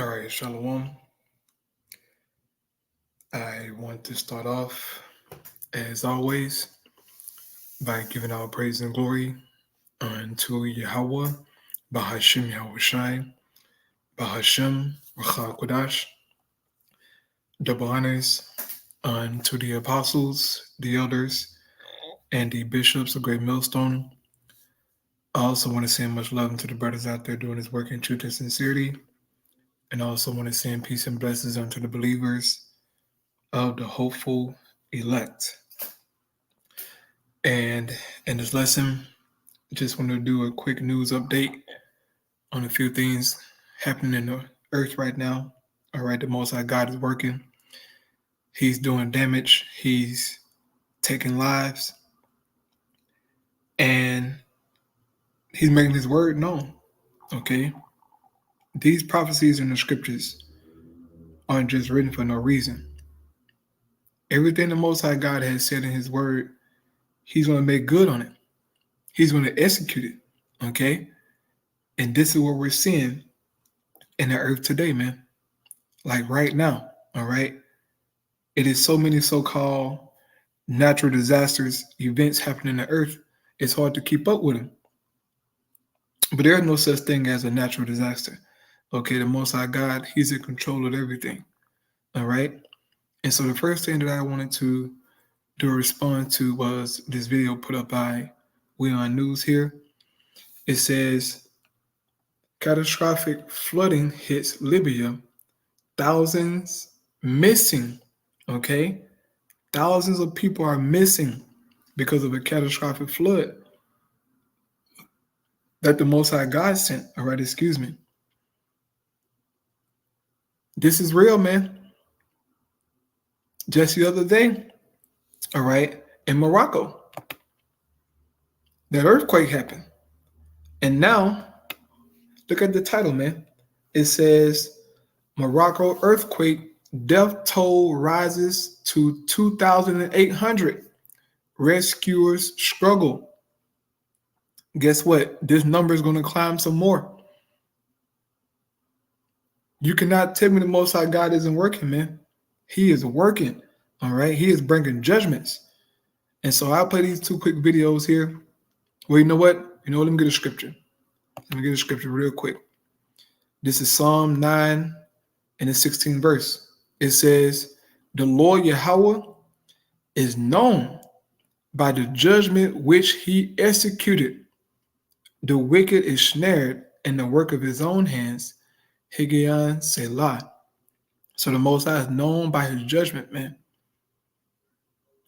All right, Shalom. I want to start off, as always, by giving our praise and glory unto Yahweh, Bahashim Yahushai, Bahashim Racha Kodash, double honors unto the apostles, the elders, and the bishops of Great Millstone. I also want to send much love to the brothers out there doing this work in truth and sincerity, and I also want to send peace and blessings unto the believers of the hopeful elect. And in this lesson, just want to do a quick news update on a few things happening in the earth right now. All right, the Most High God is working. He's doing damage. He's taking lives. And he's making his word known. Okay? These prophecies in the scriptures aren't just written for no reason. Everything the Most High God has said in his word, he's going to make good on it. He's going to execute it. Okay? And this is what we're seeing in the earth today, man. Like right now, all right? It is so many so-called natural disasters, events happening in the earth, it's hard to keep up with them. But there is no such thing as a natural disaster. Okay, the Most High God, he's in control of everything. All right? And so the first thing that I wanted to do a response to was this video put up by We On News here. It says, catastrophic flooding hits Libya, thousands missing. Okay? Thousands of people are missing because of a catastrophic flood that the Most High God sent. All right, excuse me. This is real, man. Just the other day, all right, in Morocco, that earthquake happened. And now, look at the title, man. It says, Morocco earthquake, death toll rises to 2,800. Rescuers struggle. Guess what? This number is going to climb some more. You cannot tell me the Most High God isn't working, man. He is working, all right? He is bringing judgments. And so I'll play these two quick videos here. Well, you know what? Let me get a scripture. Let me get a scripture real quick. This is Psalm 9 and the 16th verse. It says, the Lord Yahweh is known by the judgment which he executed. The wicked is snared in the work of his own hands. Higgaion Selah. So the Most High is known by his judgment, man.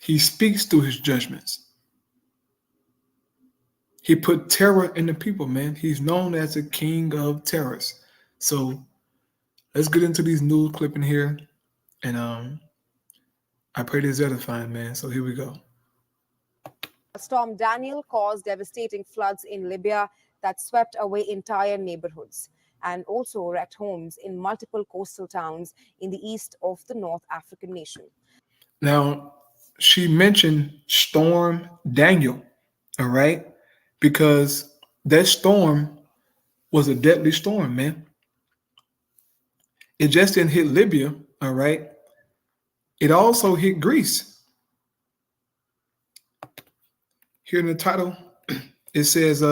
He speaks through his judgments. He put terror in the people, man. He's known as the king of terrors. So let's get into these news clipping here. And I pray this edifying, man. So here we go. Storm Daniel caused devastating floods in Libya that swept away entire neighborhoods and also wrecked homes in multiple coastal towns in the east of the North African nation. Now, she mentioned Storm Daniel, all right? Because that storm was a deadly storm, man. It just didn't hit Libya, all right? It also hit Greece. Here in the title, it says,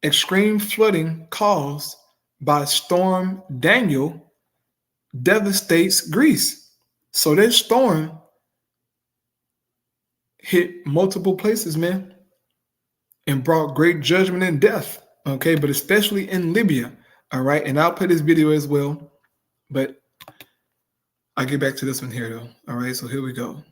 extreme flooding caused by Storm Daniel devastates Greece. So that storm hit multiple places, man, and brought great judgment and death, okay? But especially in Libya, all right? And I'll play this video as well, but I'll get back to this one here, though, all right? So here we go.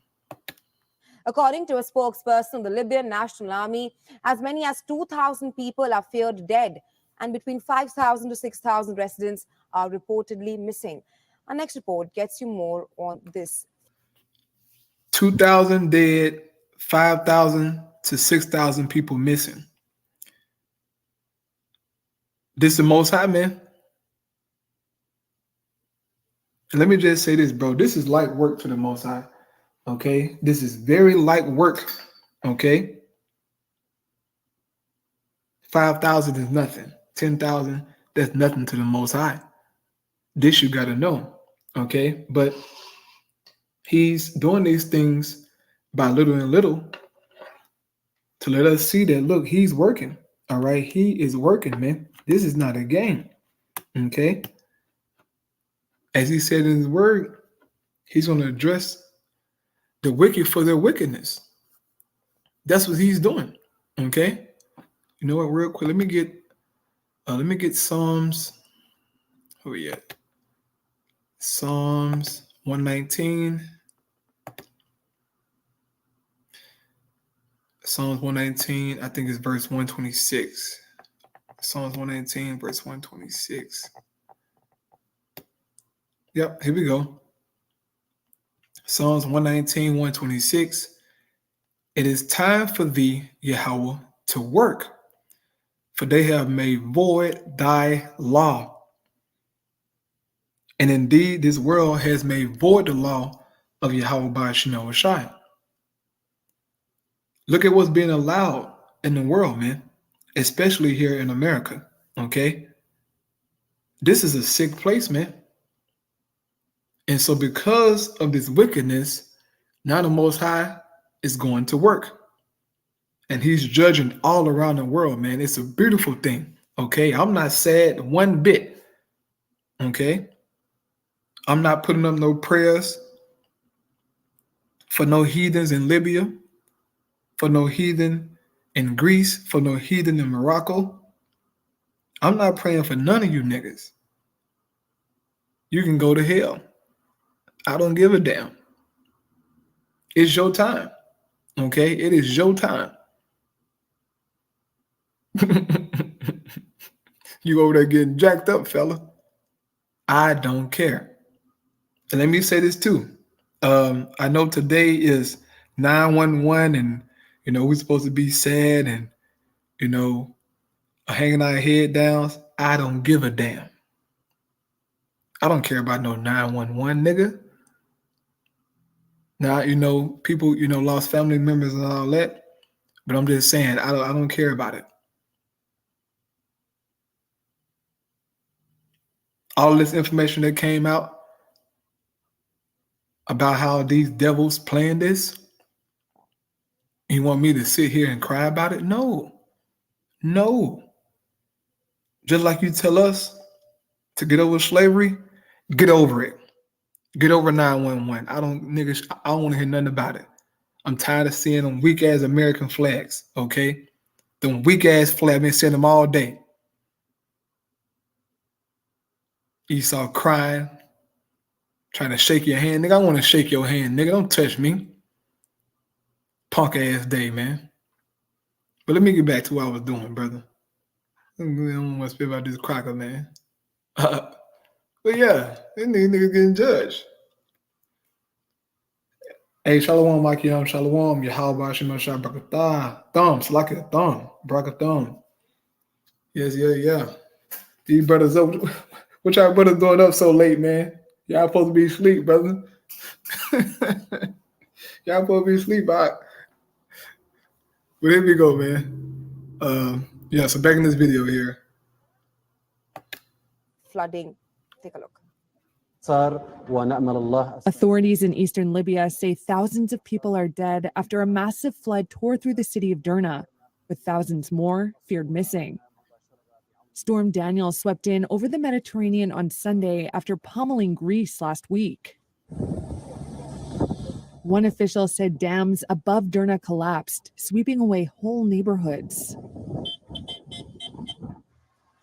According to a spokesperson, the Libyan National Army, as many as 2,000 people are feared dead, and between 5,000 to 6,000 residents are reportedly missing. Our next report gets you more on this. 2,000 dead, 5,000 to 6,000 people missing. This is the Most High, man. And let me just say this, bro. This is light work for the Most High. Okay? This is very light work. Okay? 5,000 is nothing. 10,000, that's nothing to the Most High. This you got to know. Okay. But he's doing these things by little and little to let us see that, look, he's working. All right. He is working, man. This is not a game. Okay. As he said in his word, he's going to address the wicked for their wickedness. That's what he's doing. Okay. You know what? Real quick, let me get Psalms. Where we at? Psalms 119. Psalms 119, I think it's verse 126. Psalms 119, verse 126. Yep, here we go. Psalms 119, 126. It is time for thee, Yahweh, to work, for they have made void thy law. And indeed, this world has made void the law of Yahweh by Shino Shai. Look at what's being allowed in the world, man, especially here in America. Okay. This is a sick place, man. And so, because of this wickedness, now the Most High is going to work. And he's judging all around the world, man. It's a beautiful thing. Okay. I'm not sad one bit. Okay. I'm not putting up no prayers for no heathens in Libya, for no heathen in Greece, for no heathen in Morocco. I'm not praying for none of you niggas. You can go to hell. I don't give a damn. It's your time. Okay? It is your time. You over there getting jacked up, fella. I don't care. And let me say this too. I know today is 911 and, we're supposed to be sad and, hanging our head down. I don't give a damn. I don't care about no 911, nigga. Now, people, lost family members and all that. But I'm just saying, I don't care about it. All this information that came out about how these devils playing this, you want me to sit here and cry about it? No. Just like you tell us to get over slavery, get over it. Get over 911. I don't want to hear nothing about it. I'm tired of seeing them weak ass American flags, okay? Them weak ass flags, I've been seeing them all day. Esau crying, trying to shake your hand. Nigga, I want to shake your hand. Nigga, don't touch me. Punk ass day, man. But let me get back to what I was doing, brother. I don't want to speak about this cracker, man. But yeah, these niggas getting judged. Hey, Shalom, Mike Yom, Shalom, Yahweh, Shema Shah, Brakatah, Thumb, Slaka, Thumb, Brakathum. Yes, yeah. These brothers up. What y'all brothers doing up so late, man? Y'all supposed to be asleep, brother. Y'all supposed to be asleep. But here we go, man. So back in this video here. Flooding. Take a look. Authorities in eastern Libya say thousands of people are dead after a massive flood tore through the city of Derna, with thousands more feared missing. Storm Daniel swept in over the Mediterranean on Sunday after pummeling Greece last week. One official said dams above Derna collapsed, sweeping away whole neighborhoods.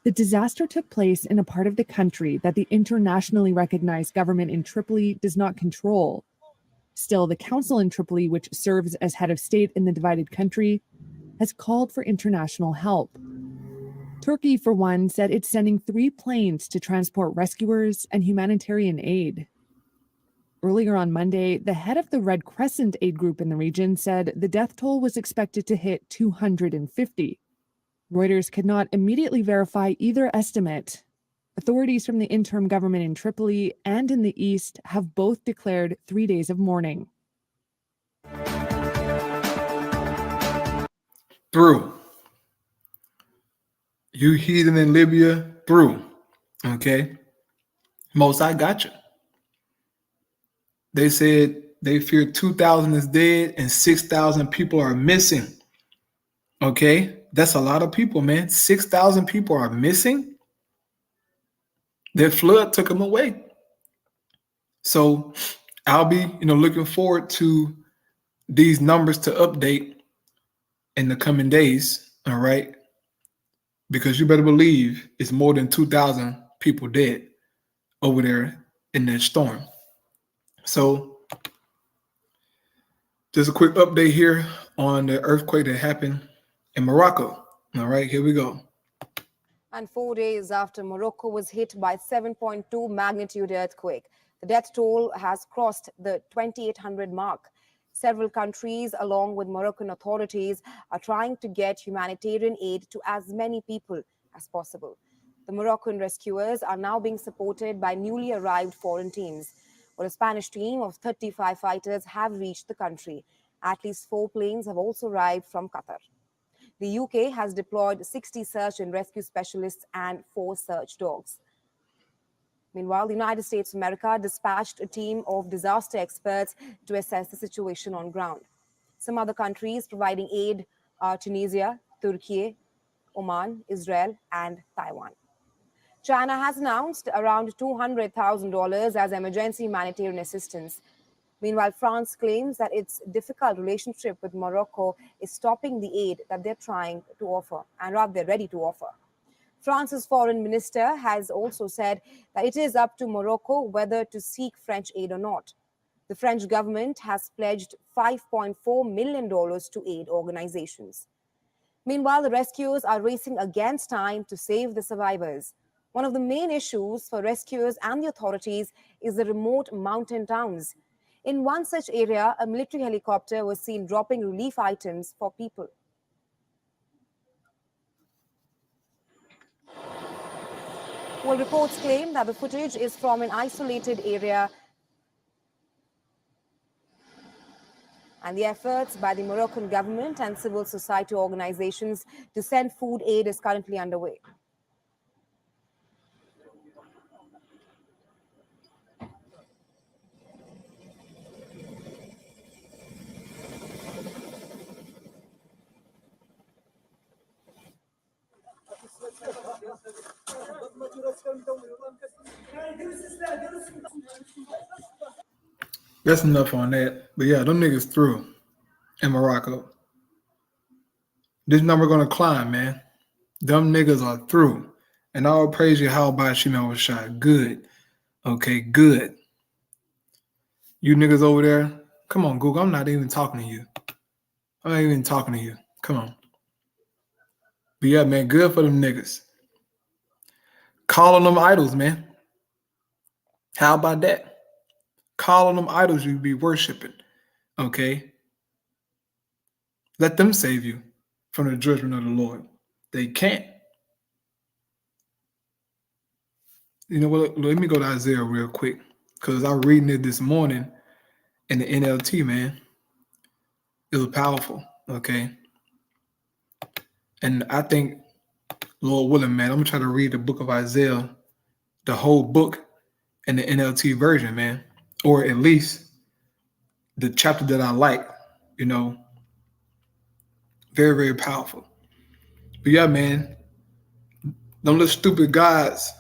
The disaster took place in a part of the country that the internationally recognized government in Tripoli does not control. Still, the council in Tripoli, which serves as head of state in the divided country, has called for international help. Turkey, for one, said it's sending 3 planes to transport rescuers and humanitarian aid. Earlier on Monday, the head of the Red Crescent aid group in the region said the death toll was expected to hit 250. Reuters could not immediately verify either estimate. Authorities from the interim government in Tripoli and in the east have both declared 3 days of mourning. Through. You heathen in Libya, through. Okay? Most High got you. They said they fear 2,000 is dead and 6,000 people are missing. Okay, that's a lot of people, man. 6,000 people are missing. That flood took them away. So I'll be, looking forward to these numbers to update in the coming days. All right, because you better believe it's more than 2,000 people dead over there in that storm. So just a quick update here on the earthquake that happened in Morocco. All right, here we go. And 4 days after Morocco was hit by 7.2 magnitude earthquake, the death toll has crossed the 2,800 mark. Several countries, along with Moroccan authorities, are trying to get humanitarian aid to as many people as possible. The Moroccan rescuers are now being supported by newly arrived foreign teams. Well, a Spanish team of 35 fighters have reached the country. At least 4 planes have also arrived from Qatar. The UK has deployed 60 search and rescue specialists and 4 search dogs. Meanwhile, the United States of America dispatched a team of disaster experts to assess the situation on ground. Some other countries providing aid are Tunisia, Turkey, Oman, Israel, and Taiwan. China has announced around $200,000 as emergency humanitarian assistance. Meanwhile, France claims that its difficult relationship with Morocco is stopping the aid that they're trying to offer, and rather they're ready to offer. France's foreign minister has also said that it is up to Morocco whether to seek French aid or not. The French government has pledged $5.4 million to aid organizations. Meanwhile, the rescuers are racing against time to save the survivors. One of the main issues for rescuers and the authorities is the remote mountain towns. In one such area, a military helicopter was seen dropping relief items for people. Well, reports claim that the footage is from an isolated area, and the efforts by the Moroccan government and civil society organizations to send food aid is currently underway. That's enough on that. But yeah, them niggas through in Morocco. This number gonna climb, man. Them niggas are through. And all praise you how by Shimon was shot. Good. Okay, good. You niggas over there, come on, Google. I'm not even talking to you. I'm not even talking to you. Come on. But yeah, man, good for them niggas. Call on them idols, man. How about that? Call on them idols you be worshiping. Okay? Let them save you from the judgment of the Lord. They can't. You know what? Let me go to Isaiah real quick. Because I was reading it this morning in the NLT, man. It was powerful. Okay. And I think, Lord willing, man, I'm going to try to read the book of Isaiah, the whole book in the NLT version, man. Or at least the chapter that I like, very, very powerful. But yeah, man, them little stupid gods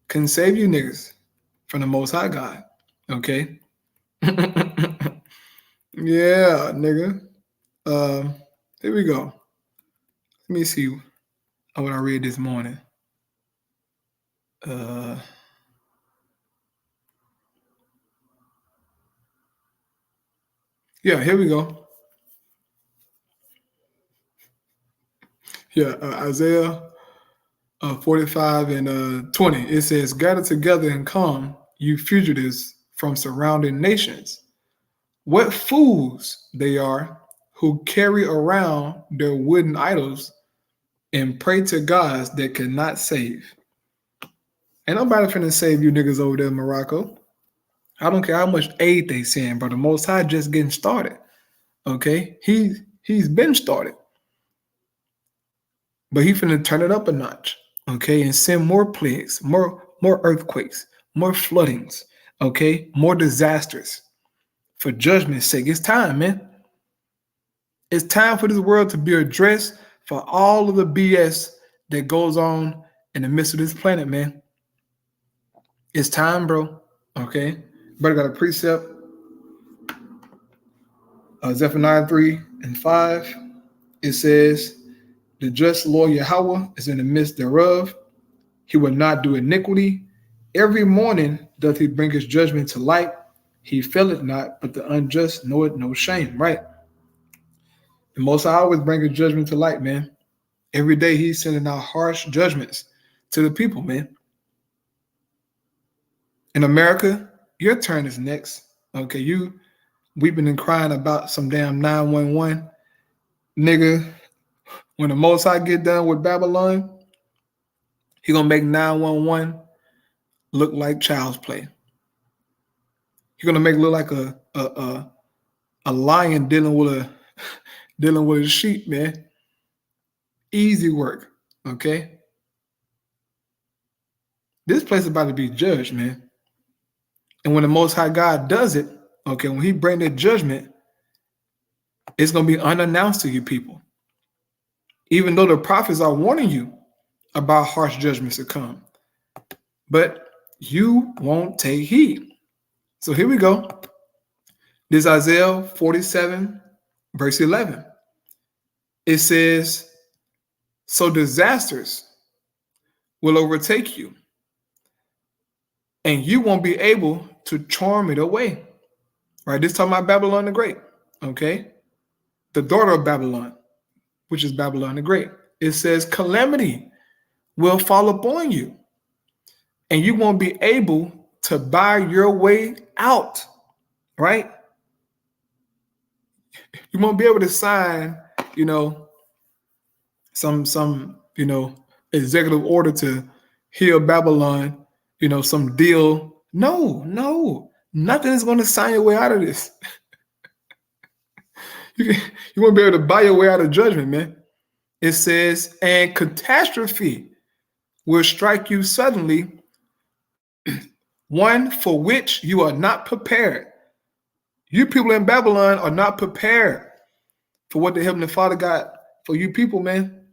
can save you niggas from the Most High God. Okay? Yeah, nigga. Here we go. Let me see what I read this morning. Yeah, here we go. Yeah, Isaiah 45 and 20. It says, "Gather together and come, you fugitives from surrounding nations. What fools they are who carry around their wooden idols and pray to gods that cannot save." Ain't nobody finna save you niggas over there in Morocco. I don't care how much aid they send, but the Most High just getting started. Okay? He's been started. But he finna turn it up a notch. Okay? And send more plagues, more earthquakes, more floodings, okay, more disasters. For judgment's sake, it's time, man. It's time for this world to be addressed for all of the BS that goes on in the midst of this planet, man. It's time, bro. Okay. Brother got a precept. Zephaniah 3 and 5. It says, the just Lord Yahweh is in the midst thereof. He will not do iniquity. Every morning doth he bring his judgment to light. He faileth not, but the unjust knoweth no shame, right? The Most High always bring his judgment to light, man. Every day he's sending out harsh judgments to the people, man. In America, your turn is next. Okay, you weeping and crying about some damn 911. Nigga, when the Most High get done with Babylon, he gonna make 911 look like child's play. He's gonna make it look like a lion dealing with a sheep, man. Easy work, okay? This place is about to be judged, man. And when the Most High God does it, okay, when he bring that judgment, it's gonna be unannounced to you people. Even though the prophets are warning you about harsh judgments to come, but you won't take heed. So here we go. This is Isaiah 47, verse 11. It says, so disasters will overtake you, and you won't be able to charm it away. Right? This is talking about Babylon the Great. Okay? The daughter of Babylon, which is Babylon the Great. It says, calamity will fall upon you, and you won't be able to buy your way out. Right? You won't be able to sign, some executive order to heal Babylon, some deal. No, nothing is going to sign your way out of this. You won't be able to buy your way out of judgment, man. It says, and catastrophe will strike you suddenly, one for which you are not prepared. You people in Babylon are not prepared for what the Heavenly Father got for you people, man.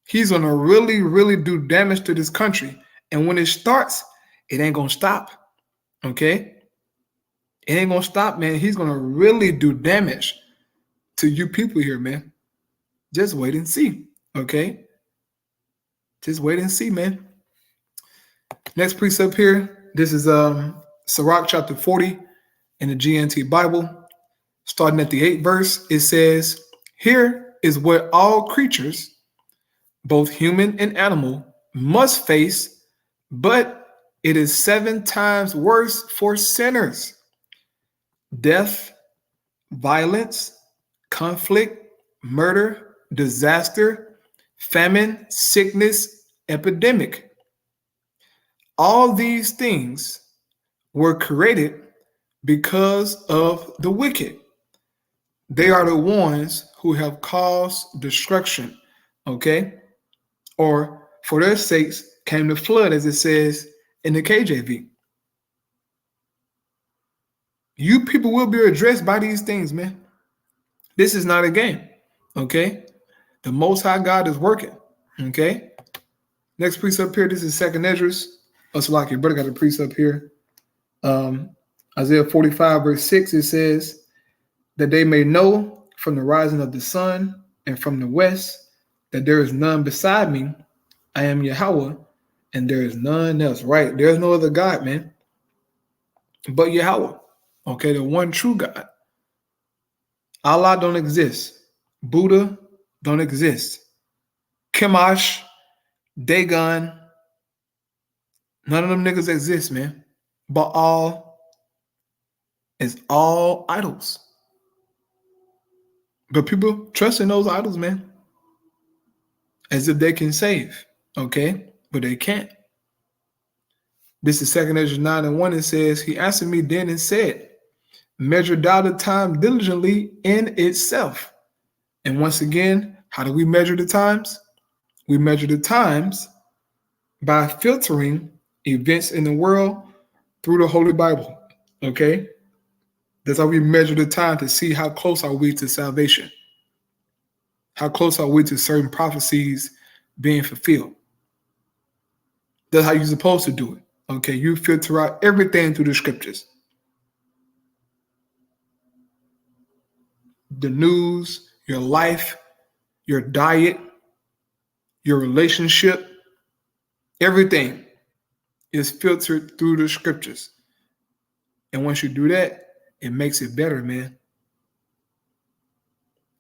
He's going to really, really do damage to this country. And when it starts, it ain't going to stop. Okay? It ain't going to stop, man. He's going to really do damage to you people here, man. Just wait and see. Okay? Just wait and see, man. Next precept here. This is Sirach chapter 40 in the GNT Bible. Starting at the 8th verse, it says, here is what all creatures, both human and animal, must face, but it is 7 times worse for sinners. Death, violence, conflict, murder, disaster, famine, sickness, epidemic. All these things were created because of the wicked. They are the ones who have caused destruction, okay? Or for their sakes came the flood, as it says in the KJV. You people will be addressed by these things, man. This is not a game, okay? The Most High God is working, okay? Next precept here, this is 2nd Esdras. Your brother got a precept here. Isaiah 45, verse 6, it says, that they may know from the rising of the sun and from the west that there is none beside me. I am Yahweh, and there is none else. Right? There's no other God, man, but Yahweh. Okay, the one true God. Allah don't exist. Buddha don't exist. Chemosh, Dagon, none of them niggas exist, man. Baal is all idols. But people trust in those idols, man, as if they can save, okay? But they can't. This is 2nd Esdras 9 and 1. It says, he answered me then and said, measure thou the time diligently in itself. And once again, how do we measure the times? We measure the times by filtering events in the world through the Holy Bible. Okay? That's how we measure the time to see how close are we to salvation. How close are we to certain prophecies being fulfilled? That's how you're supposed to do it. Okay, you filter out everything through the scriptures. The news, your life, your diet, your relationship, everything is filtered through the scriptures. And once you do that, it makes it better, man.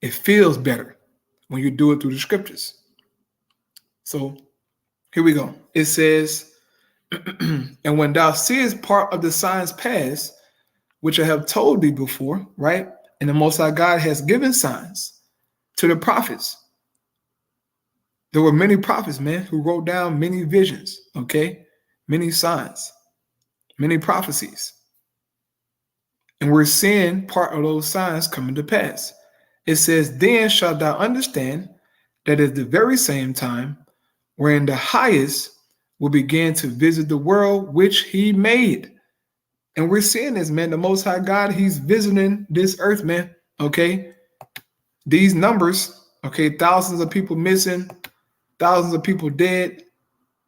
It feels better when you do it through the scriptures. So here we go. It says, and when thou seest part of the signs past, which I have told thee before, right? And the Most High God has given signs to the prophets. There were many prophets, man, who wrote down many visions, okay? Many signs, many prophecies. And we're seeing part of those signs coming to pass. It says, then shalt thou understand that at the very same time wherein the highest will begin to visit the world which he made. And we're seeing this, man. The Most High God, he's visiting this earth, man. Okay. These numbers, okay, thousands of people missing, thousands of people dead.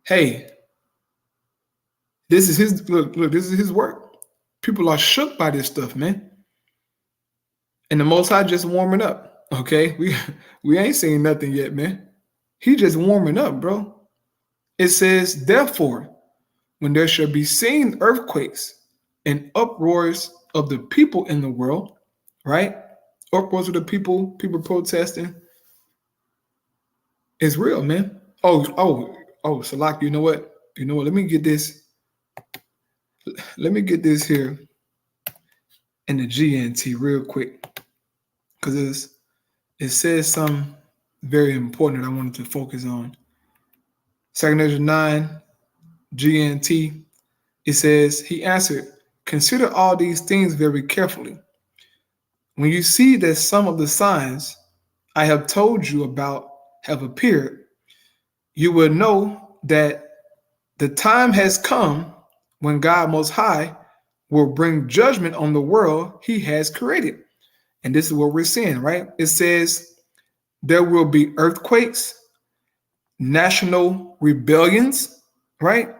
Hey, this is his look, this is his work. People are shook by this stuff, man. And the Most High just warming up. Okay. We ain't seen nothing yet, man. He just warming up, bro. It says, therefore, when there shall be seen earthquakes and uproars of the people in the world, right? Uproars of the people protesting. It's real, man. Oh, Salak, you know what? Let me get this. Let me get this here in the GNT real quick. Because it says something very important that I wanted to focus on. 2 Ezra 9, GNT. It says, he answered, consider all these things very carefully. When you see that some of the signs I have told you about have appeared, you will know that the time has come when God Most High will bring judgment on the world he has created. And this is what we're seeing, right? It says there will be earthquakes, national rebellions, right?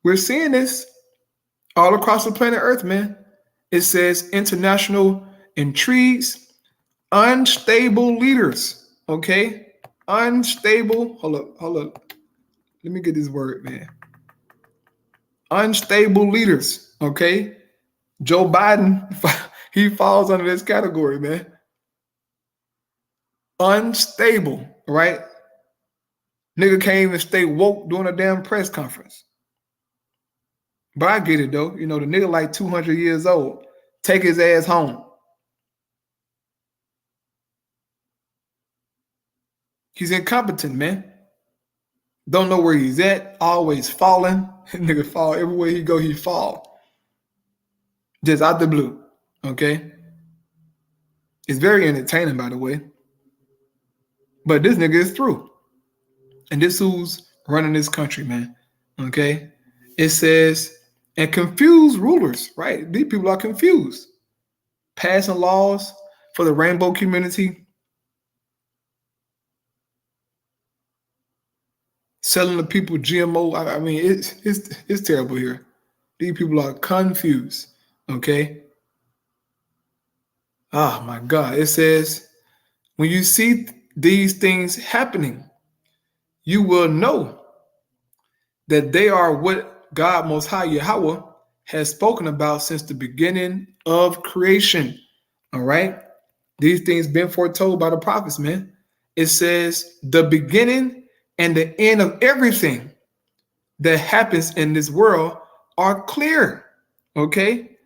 We're seeing this all across the planet Earth, man. It says international intrigues, unstable leaders, okay? Unstable, hold up. Let me get this word, man. Unstable leaders, okay? Joe Biden, he falls under this category, man. Unstable, right? Nigga can't even stay woke during a damn press conference. But I get it, though. The nigga like 200 years old. Take his ass home. He's incompetent, man. Don't know where he's at. Always falling. Nigga fall. Everywhere he go, he fall. Just out the blue. Okay? It's very entertaining, by the way. But this nigga is through. And this who's running this country, man. Okay? It says, and confused rulers, right? These people are confused. Passing laws for the rainbow community. Selling the people GMO. I mean, it's terrible here. These people are confused. Okay? Oh my God. It says, when you see these things happening, you will know that they are what God Most High Yahweh has spoken about since the beginning of creation. All right? These things been foretold by the prophets, man. It says the beginning and the end of everything that happens in this world are clear. Okay?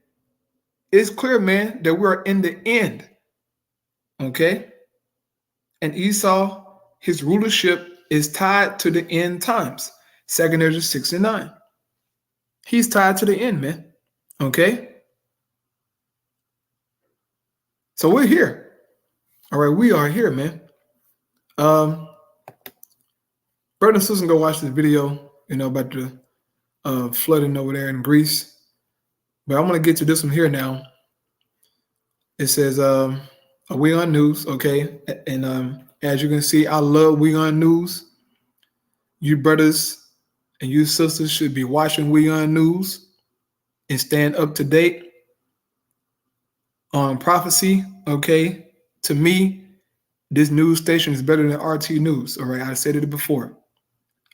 It's clear, man, that we're in the end. Okay? And Esau, his rulership is tied to the end times. 2 Ezra 6 and 9. He's tied to the end, man. Okay? So we're here. All right, we are here, man. Brother and sister, go watch this video, about the flooding over there in Greece. But I'm going to get to this one here now. It says, We On News, okay? And as you can see, I love We On News. You brothers and you sisters should be watching We On News and staying up to date on prophecy, okay? To me, this news station is better than RT News, all right? I said it before.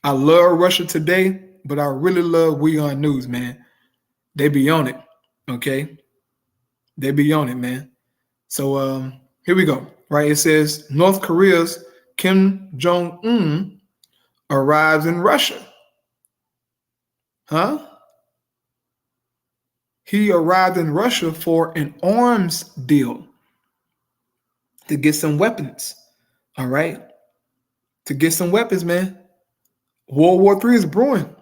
I love Russia Today, but I really love We On News, man. They be on it, okay? They be on it, man. So here we go, right? It says North Korea's Kim Jong-un arrives in Russia. Huh? He arrived in Russia for an arms deal to get some weapons, all right? To get some weapons, man. World War III is brewing.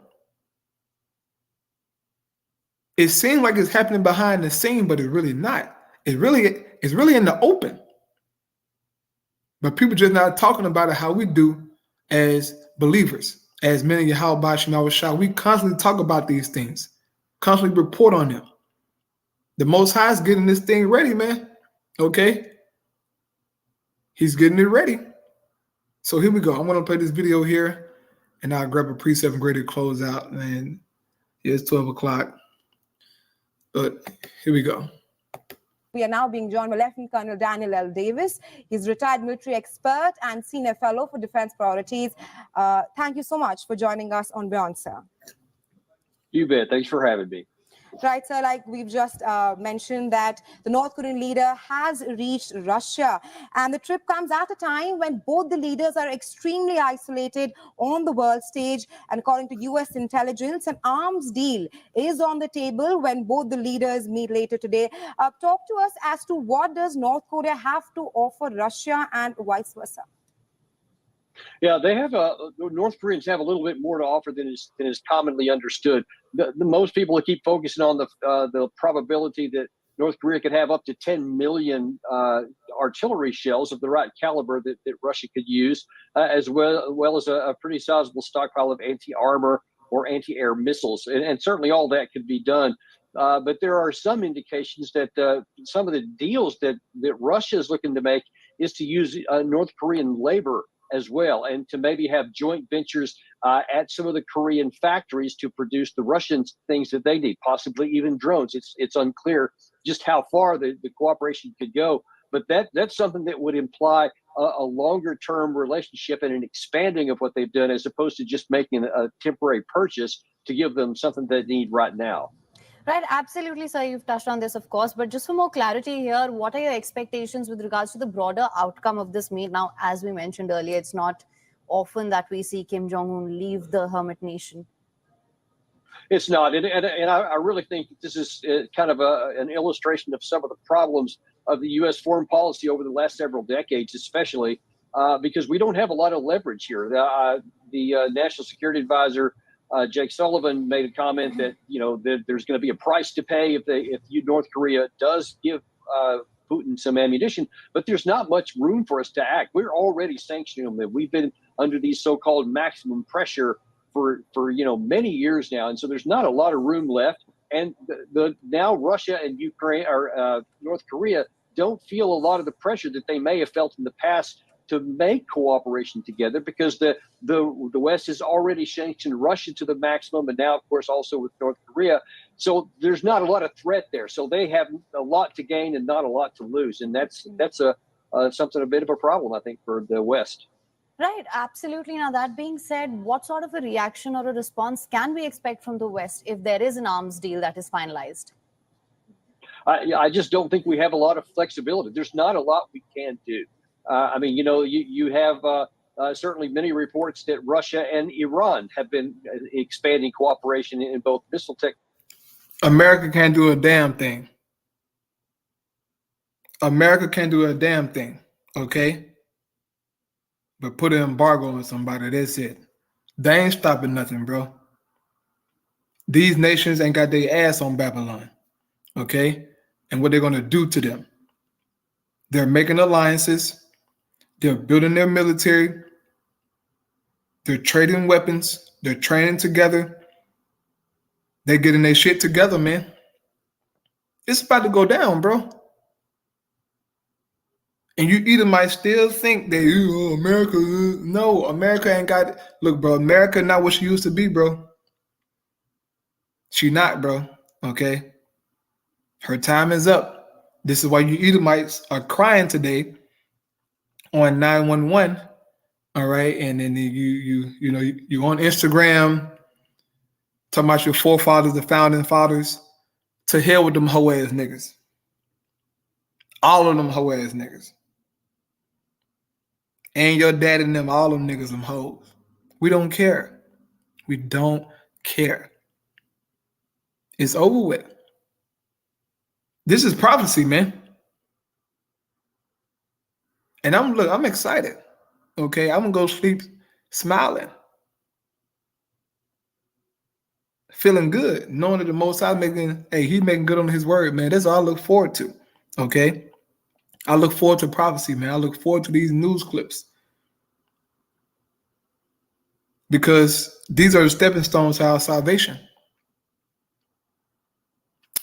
It seems like it's happening behind the scene, but it's really not. It's really in the open. But people just not talking about it how we do as believers, as men of Yahweh Shema Shah. We constantly talk about these things, constantly report on them. The Most High is getting this thing ready, man. Okay? He's getting it ready. So here we go. I'm going to play this video here, and I'll grab a precept and grade to close out. And it's 12 o'clock. But here we go. We are now being joined by Lieutenant Colonel Daniel L. Davis. He's retired military expert and senior fellow for defense priorities. Thank you so much for joining us on Beyond, sir. You bet. Thanks for having me. Right, sir, like we've just mentioned that the North Korean leader has reached Russia, and the trip comes at a time when both the leaders are extremely isolated on the world stage. And according to U.S. intelligence, an arms deal is on the table when both the leaders meet later today. Talk to us as to what does North Korea have to offer Russia and vice versa. Yeah, the North Koreans have a little bit more to offer than is commonly understood. The most people keep focusing on the probability that North Korea could have up to 10 million artillery shells of the right caliber that Russia could use, as well as a pretty sizable stockpile of anti-armor or anti-air missiles. And certainly all that could be done. But there are some indications that some of the deals that Russia is looking to make is to use North Korean labor as well, and to maybe have joint ventures at some of the Korean factories to produce the Russian things that they need, possibly even drones. It's unclear just how far the cooperation could go, but that's something that would imply a longer term relationship and an expanding of what they've done, as opposed to just making a temporary purchase to give them something they need right now. Right, absolutely, sir. You've touched on this, of course, but just for more clarity here, what are your expectations with regards to the broader outcome of this meet? Now, as we mentioned earlier, it's not often that we see Kim Jong-un leave the hermit nation. It's not, and I really think that this is kind of an illustration of some of the problems of the U.S. foreign policy over the last several decades, especially because we don't have a lot of leverage here. The National Security Advisor, Jake Sullivan, made a comment that that there's going to be a price to pay if North Korea does give Putin some ammunition, but there's not much room for us to act. We're already sanctioning them. We've been under these so-called maximum pressure for many years now, and so there's not a lot of room left. And now Russia and Ukraine or North Korea don't feel a lot of the pressure that they may have felt in the past to make cooperation together, because the West has already sanctioned Russia to the maximum, and now, of course, also with North Korea. So there's not a lot of threat there. So they have a lot to gain and not a lot to lose, and that's a bit of a problem, I think, for the West. Right, absolutely. Now, that being said, what sort of a reaction or a response can we expect from the West if there is an arms deal that is finalized? I just don't think we have a lot of flexibility. There's not a lot we can do. You have certainly many reports that Russia and Iran have been expanding cooperation in both missile tech. America can't do a damn thing. America can't do a damn thing, okay? But put an embargo on somebody, that's it. They ain't stopping nothing, bro. These nations ain't got their ass on Babylon, okay? And what they're going to do to them. They're making alliances. They're building their military. They're trading weapons. They're training together. They're getting their shit together, man. It's about to go down, bro. And you either might still think that America, no, America ain't got it. Look, bro, America not what she used to be, bro. She not, bro. Okay. Her time is up. This is why you Edomites are crying today on 911. All right. And then you on Instagram talking about your forefathers, the founding fathers. To hell with them hoe ass niggas. All of them hoe ass niggas. And your dad and them, all them niggas, them hoes. We don't care. We don't care. It's over with. This is prophecy, man. And I'm excited. Okay, I'm gonna go sleep smiling. Feeling good, knowing that the Most High he's making good on his word, man. That's all I look forward to. Okay. I look forward to prophecy, man. I look forward to these news clips. Because these are the stepping stones to our salvation.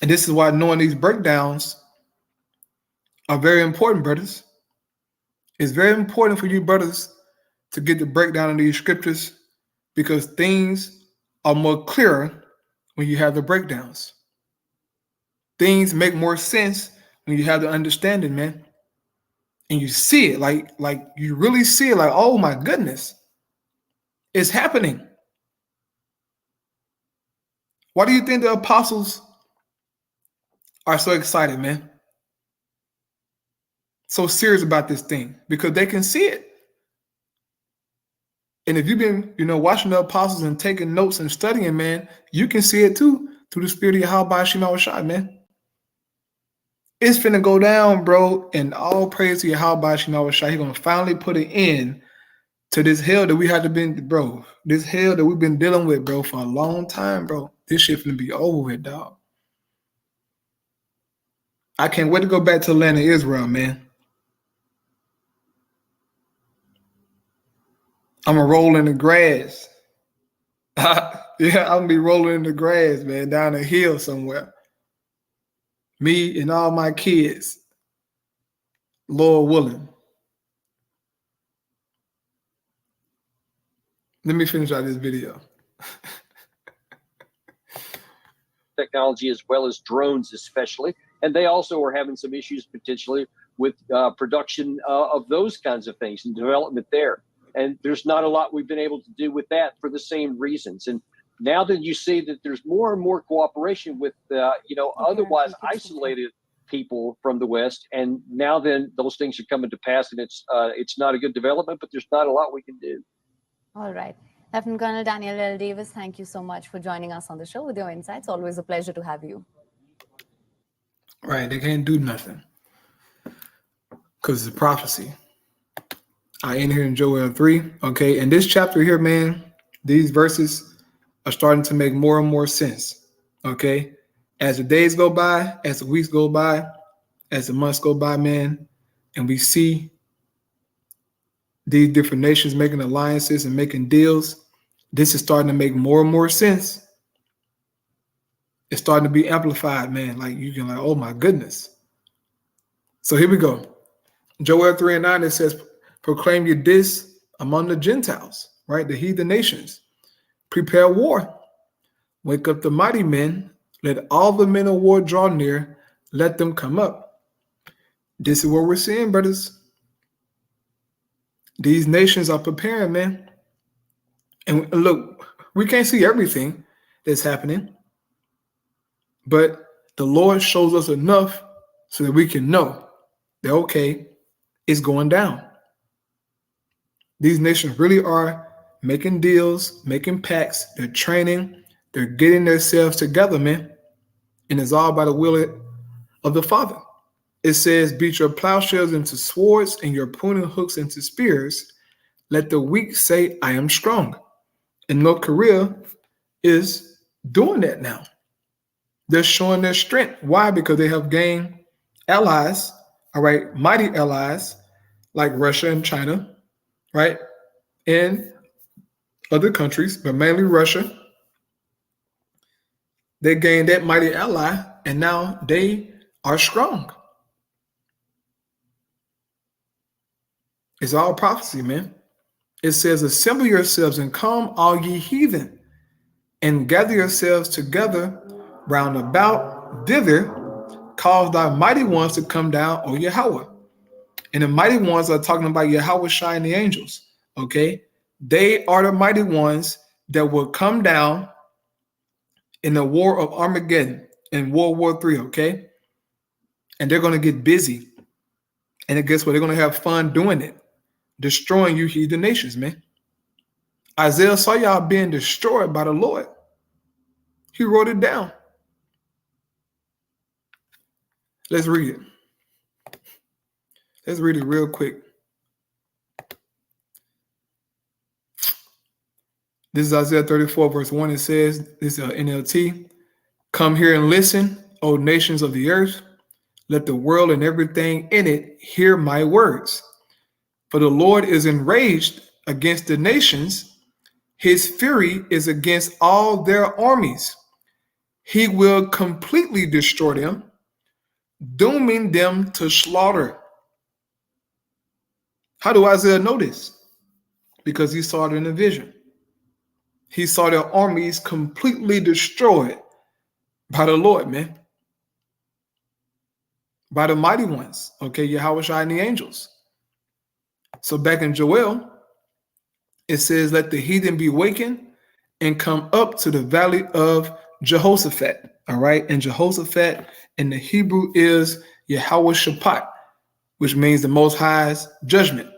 And this is why knowing these breakdowns are very important, brothers. It's very important for you, brothers, to get the breakdown of these scriptures because things are more clearer when you have the breakdowns. Things make more sense when you have the understanding, man. And you see it, like you really see it, like, oh my goodness, it's happening. Why do you think the apostles are so excited, man? So serious about this thing? Because they can see it. And if you've been, watching the apostles and taking notes and studying, man, you can see it too through the spirit of Yahweh Shema Shai, man. It's finna go down, bro. And all praise to Yahweh Shema Shai. He's gonna finally put an end to this hell that we had to be, bro. This hell that we've been dealing with, bro, for a long time, bro. This shit finna be over with, dog. I can't wait to go back to the land of Israel, man. I'm gonna roll in the grass. Yeah, I'm gonna be rolling in the grass, man, down a hill somewhere. Me and all my kids, Lord willing. Let me finish out this video. Technology as well as drones, especially, and they also are having some issues potentially with production of those kinds of things and development there. And there's not a lot we've been able to do with that for the same reasons. And now that you see that there's more and more cooperation with, otherwise isolated people from the West, and now then those things are coming to pass, and it's not a good development, but there's not a lot we can do. All right. Lieutenant Colonel Daniel L. Davis, thank you so much for joining us on the show with your insights. Always a pleasure to have you. Right, they can't do nothing because it's a prophecy. I end here in Joel 3, okay? And this chapter here, man, these verses are starting to make more and more sense, okay? As the days go by, as the weeks go by, as the months go by, man, and we see these different nations making alliances and making deals, this is starting to make more and more sense. It's starting to be amplified, man. Like you can oh my goodness. So here we go. Joel 3 and 9, it says, proclaim your this among the Gentiles, right? The heathen nations. Prepare war. Wake up the mighty men. Let all the men of war draw near. Let them come up. This is what we're seeing, brothers. These nations are preparing, man. And look, we can't see everything that's happening, but the Lord shows us enough so that we can know that, okay, it's going down. These nations really are making deals, making pacts, they're training, they're getting themselves together, man. And it's all by the will of the Father. It says, beat your plowshares into swords and your pruning hooks into spears. Let the weak say, I am strong. And North Korea is doing that now. They're showing their strength. Why? Because they have gained allies, all right, mighty allies like Russia and China, right, and other countries, but mainly Russia. They gained that mighty ally, and now they are strong. It's all prophecy, man. It says, assemble yourselves and come, all ye heathen, and gather yourselves together round about thither, cause thy mighty ones to come down, O Yahweh. And the mighty ones are talking about Yahweh Shai and the angels. Okay? They are the mighty ones that will come down in the war of Armageddon in World War III, okay? And they're going to get busy. And then guess what? They're going to have fun doing it, destroying you heathen nations, man. Isaiah saw y'all being destroyed by the Lord. He wrote it down. Let's read it. Let's read it real quick. This is Isaiah 34, verse 1. It says, this is NLT, come here and listen, O nations of the earth. Let the world and everything in it hear my words. For the Lord is enraged against the nations. His fury is against all their armies. He will completely destroy them, dooming them to slaughter. How do Isaiah know this? Because he saw it in a vision. He saw their armies completely destroyed by the Lord, man. By the mighty ones, okay, Yahweh Shai and the angels. So back in Joel, it says, let the heathen be wakened and come up to the valley of Jehoshaphat. All right. And Jehoshaphat in the Hebrew is Yahweh Shaphat, which means the Most High's judgment.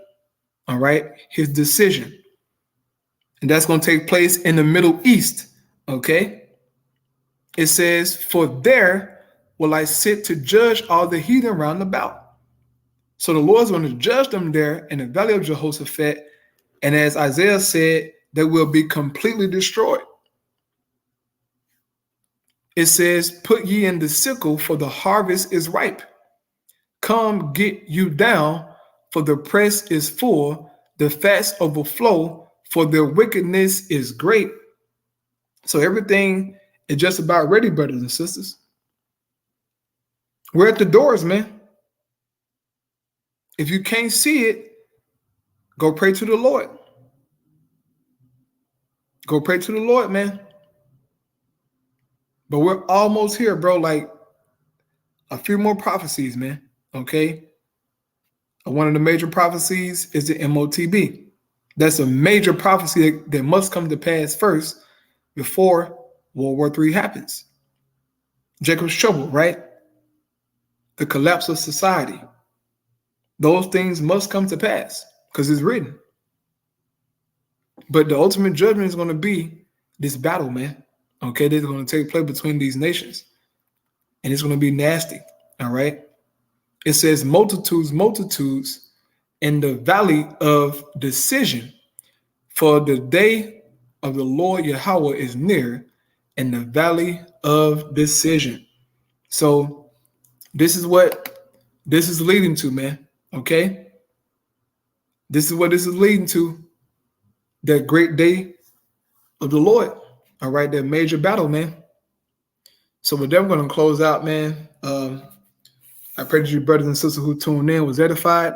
All right. His decision. And that's going to take place in the Middle East. Okay. It says, for there will I sit to judge all the heathen round about. So the Lord's going to judge them there in the valley of Jehoshaphat. And as Isaiah said, they will be completely destroyed. It says, put ye in the sickle, for the harvest is ripe. Come get you down, for the press is full, the fats overflow, for their wickedness is great. So everything is just about ready, brothers and sisters. We're at the doors, man. If you can't see it, go pray to the Lord. Go pray to the Lord, man. But we're almost here, bro. Like a few more prophecies, man. Okay. One of the major prophecies is the MOTB. That's a major prophecy that must come to pass first before World War III happens. Jacob's trouble, right? The collapse of society. Those things must come to pass because it's written. But the ultimate judgment is going to be this battle, man. Okay, this is going to take place between these nations. And it's going to be nasty, all right? It says multitudes, multitudes in the valley of decision. For the day of the Lord Yahweh is near in the valley of decision. So this is what this is leading to, man. Okay? This is what this is leading to. That great day of the Lord. All right, that major battle, man. So with that, I'm going to close out, man. I pray that you brothers and sisters who tuned in was edified.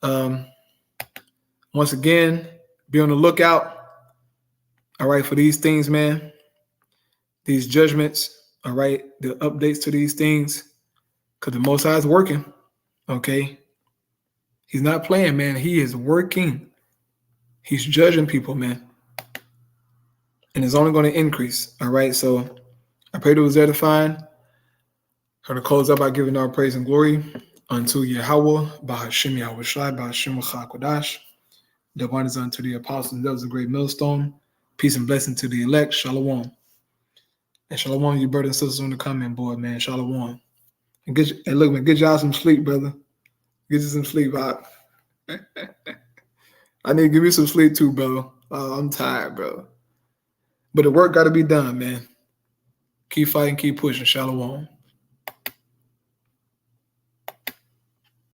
Once again, be on the lookout, all right, for these things, man. These judgments, all right, the updates to these things, because the Most High is working, okay? He's not playing, man. He is working. He's judging people, man. And it's only going to increase, all right? So I pray that it was edifying. I'm going to close out by giving our praise and glory unto Yahweh, Bahashim Yahweh Shai, Bahashim Kodash. The one is unto the apostles, that was a great millstone. Peace and blessing to the elect. Shalom. And shalom, you brothers and sisters on the comment board, man. Shalom. And look, man, get y'all some sleep, brother. Get you some sleep out. I need to give you some sleep too, bro. I'm tired, bro. But the work got to be done, man. Keep fighting, keep pushing. Shalom.